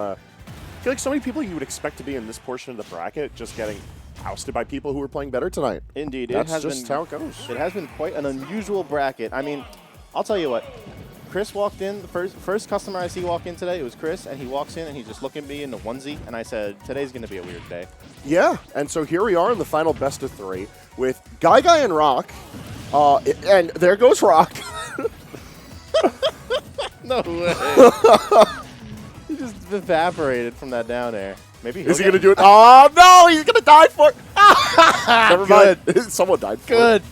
I feel like so many people you would expect to be in this portion of the bracket just getting ousted by people who were playing better tonight. Indeed. That's it has just been, how it goes. It has been quite an unusual bracket. I mean, I'll tell you what. Chris walked in, the first customer I see walk in today, it was Chris, and he walks in and he just looked at me in the onesie, and I said, today's going to be a weird day. Yeah, and so here we are in the final best of 3 with GuyGuy and Rawk. And there goes Rawk. No way. He just evaporated from that down air. Maybe Is he going to do it? Oh, no, he's going to die for it. Never mind. Someone died for Good. it.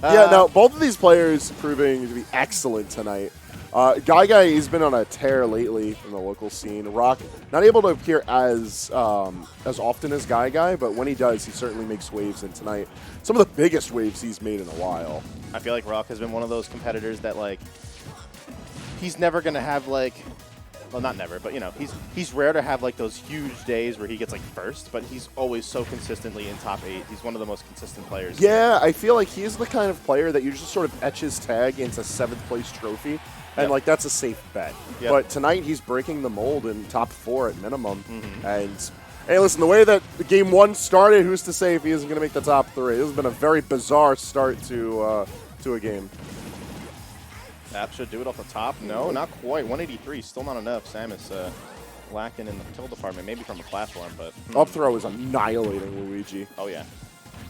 Yeah, no, both of these players proving to be excellent tonight. GuyGuy, he's been on a tear lately in the local scene. Rawk, not able to appear as often as GuyGuy, but when he does, he certainly makes waves. And tonight, some of the biggest waves he's made in a while. I feel like Rawk has been one of those competitors that, like, he's never going to have, like, well, not never, but, you know, he's rare to have, like, those huge days where he gets, like, first, but he's always so consistently in top 8. He's one of the most consistent players. Yeah, I feel like he's the kind of player that you just sort of etch his tag into 7th place trophy, and, like, that's a safe bet. Yep. But tonight, he's breaking the mold in top 4 at minimum. And, hey, listen, the way that the game 1 started, who's to say if he isn't going to make the top 3? This has been a very bizarre start to a game. That should do it off the top. No, not quite. 183, still not enough. Samus lacking in the kill department, maybe from the platform, but... Up throw is annihilating Luigi. Oh, yeah.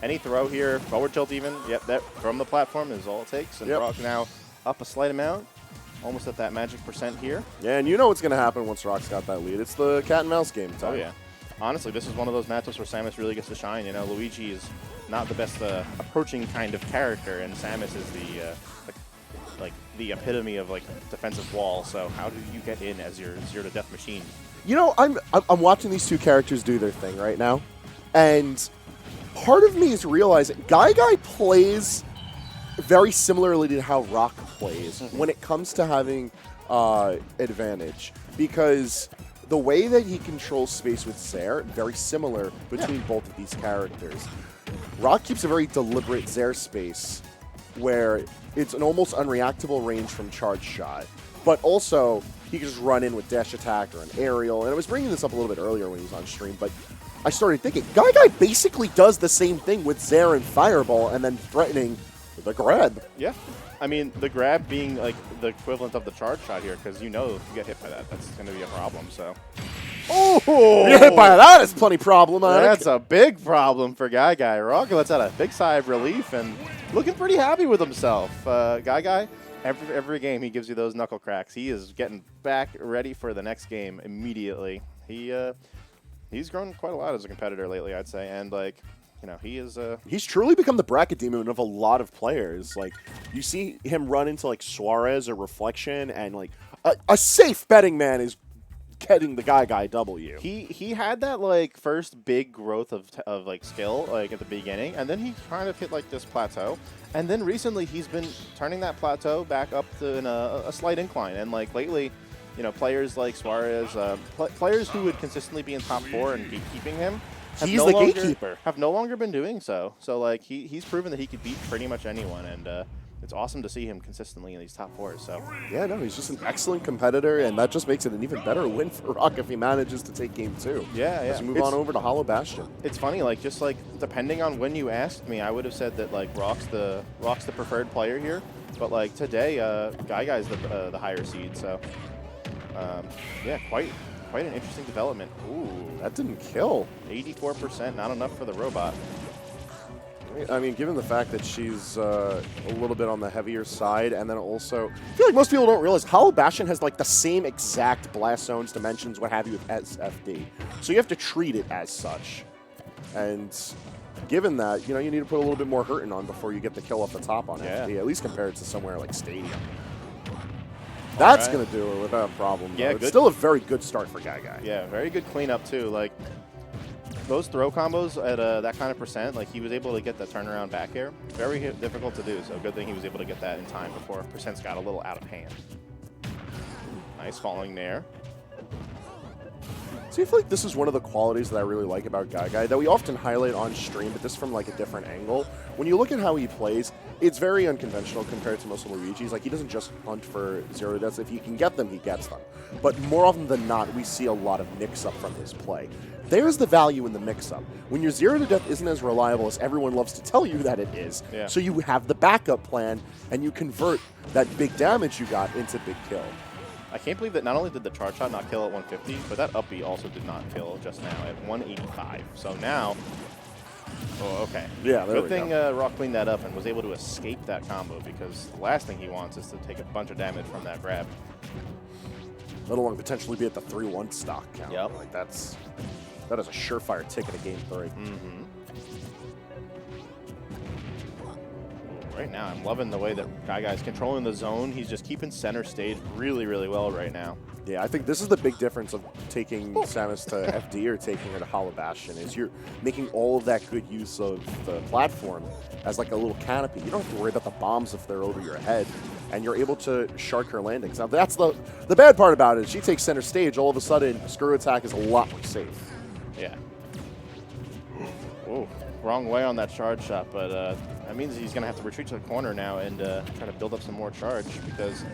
Any throw here, forward tilt even, yep, that from the platform is all it takes. And Rawk now up a slight amount, almost at that magic percent here. Yeah, and you know what's going to happen once Rawk's got that lead. It's the cat and mouse game time. Oh, yeah. Honestly, this is one of those matchups where Samus really gets to shine. You know, Luigi is not the best approaching kind of character, and Samus is the epitome of, like, defensive wall. So how do you get in as your zero-to-death machine? You know, I'm watching these two characters do their thing right now, and part of me is realizing GuyGuy plays very similarly to how Rawk plays when it comes to having advantage, because the way that he controls space with Zair, very similar between both of these characters. Rawk keeps a very deliberate Zair space where it's an almost unreactable range from charge shot, but also he can just run in with dash attack or an aerial. And I was bringing this up a little bit earlier when he was on stream, but I started thinking, GuyGuy basically does the same thing with Zair and Fireball and then threatening the grab. Yeah. I mean, the grab being, like, the equivalent of the charge shot here, because you know if you get hit by that, that's going to be a problem, so... Oh! You get hit by that, it's plenty problematic. That's a big problem for GuyGuy. Rawk lets out a big sigh of relief and looking pretty happy with himself. GuyGuy, every game he gives you those knuckle cracks. He is getting back ready for the next game immediately. He's grown quite a lot as a competitor lately, I'd say, and, like, you know, he's truly become the bracket demon of a lot of players. Like, you see him run into, like, Suarez or Reflection, and, like, a safe betting man is getting the GuyGuy W. He had that, like, first big growth of like skill, like, at the beginning, and then he kind of hit, like, this plateau, and then recently he's been turning that plateau back up to a slight incline, and, like, lately, you know, players like Suarez, players who would consistently be in top 4 and gatekeeping him, he's the gatekeeper, have no longer been doing so. So, like, he's proven that he could beat pretty much anyone, and it's awesome to see him consistently in these top 4s. So yeah, no, he's just an excellent competitor, and that just makes it an even better win for Rawk if he manages to take game 2. Yeah, yeah. As we move on over to Hollow Bastion. It's funny, like, just, like, depending on when you asked me, I would have said that, like, Rawk's the preferred player here, but, like, today, GuyGuy's the higher seed. So yeah, quite an interesting development. Ooh, that didn't kill. 84%, not enough for the robot. I mean, given the fact that she's a little bit on the heavier side, and then also, I feel like most people don't realize Hollow Bastion has, like, the same exact blast zones, dimensions, what have you, as FD. So you have to treat it as such. And given that, you know, you need to put a little bit more hurting on before you get the kill off the top on FD, at least compared to somewhere like Stadium. That's going to do it without a problem. Yeah, it's still a very good start for GuyGuy. Yeah, very good cleanup, too. Like, those throw combos at that kind of percent, like, he was able to get the turnaround back air. Very difficult to do, so good thing he was able to get that in time before percents got a little out of hand. Nice falling there. So I feel like this is one of the qualities that I really like about GuyGuy that we often highlight on stream, but this from, like, a different angle. When you look at how he plays, it's very unconventional compared to most of Luigi's. Like, he doesn't just hunt for 0 deaths. If he can get them, he gets them. But more often than not, we see a lot of mix-up from his play. There's the value in the mix-up. When your 0 to death isn't as reliable as everyone loves to tell you that it is, so you have the backup plan, and you convert that big damage you got into big kill. I can't believe that not only did the charge shot not kill at 150, but that up B also did not kill just now at 185. So now, oh, okay. Yeah, there Good we thing go. Rawk cleaned that up and was able to escape that combo, because the last thing he wants is to take a bunch of damage from that grab. Let alone potentially be at the 3-1 stock count. Yep. Like, that is a surefire ticket of game 3. Right now, I'm loving the way that GuyGuy's controlling the zone. He's just keeping center stage really, really well right now. Yeah, I think this is the big difference of taking Samus to FD or taking her to Hollow Bastion, is you're making all of that good use of the platform as like a little canopy. You don't have to worry about the bombs if they're over your head, and you're able to shark her landings. Now, that's the bad part about it. She takes center stage, all of a sudden, screw attack is a lot more safe. Yeah. Whoa, wrong way on that charge shot, but that means he's going to have to retreat to the corner now and try to build up some more charge, because,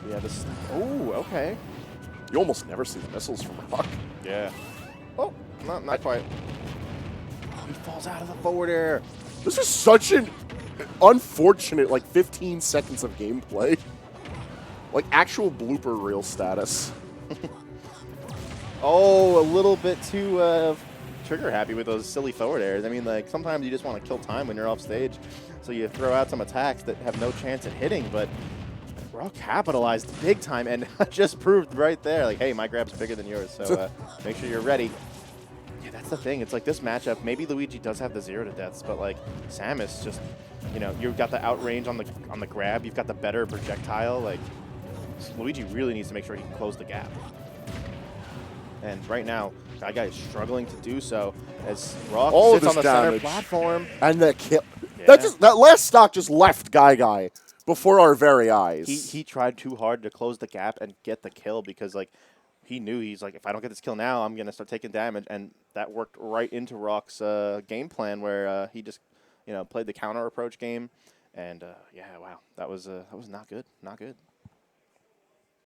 yeah, this... Oh, okay. You almost never see the missiles from Rawk. Yeah. Oh, not quite. He falls out of the forward air. This is such an unfortunate, like, 15 seconds of gameplay. Like, actual blooper reel status. Oh, a little bit too trigger happy with those silly forward airs. I mean, like, sometimes you just want to kill time when you're off stage, so you throw out some attacks that have no chance at hitting, but Rawk capitalized big time and just proved right there, like, hey, my grab's bigger than yours, so make sure you're ready. Yeah, that's the thing. It's like this matchup, maybe Luigi does have the 0 to deaths, but like Samus just, you know, you've got the outrange on the grab, you've got the better projectile. Like, Luigi really needs to make sure he can close the gap. And right now, GuyGuy is struggling to do so as Rawk sits on the center platform. And the kill. Yeah. That last stock just left GuyGuy before our very eyes. He tried too hard to close the gap and get the kill, because like he knew, he's like, if I don't get this kill now, I'm gonna start taking damage, and that worked right into Rawk's game plan, where he just, you know, played the counter approach game, and yeah, wow, that was not good, not good.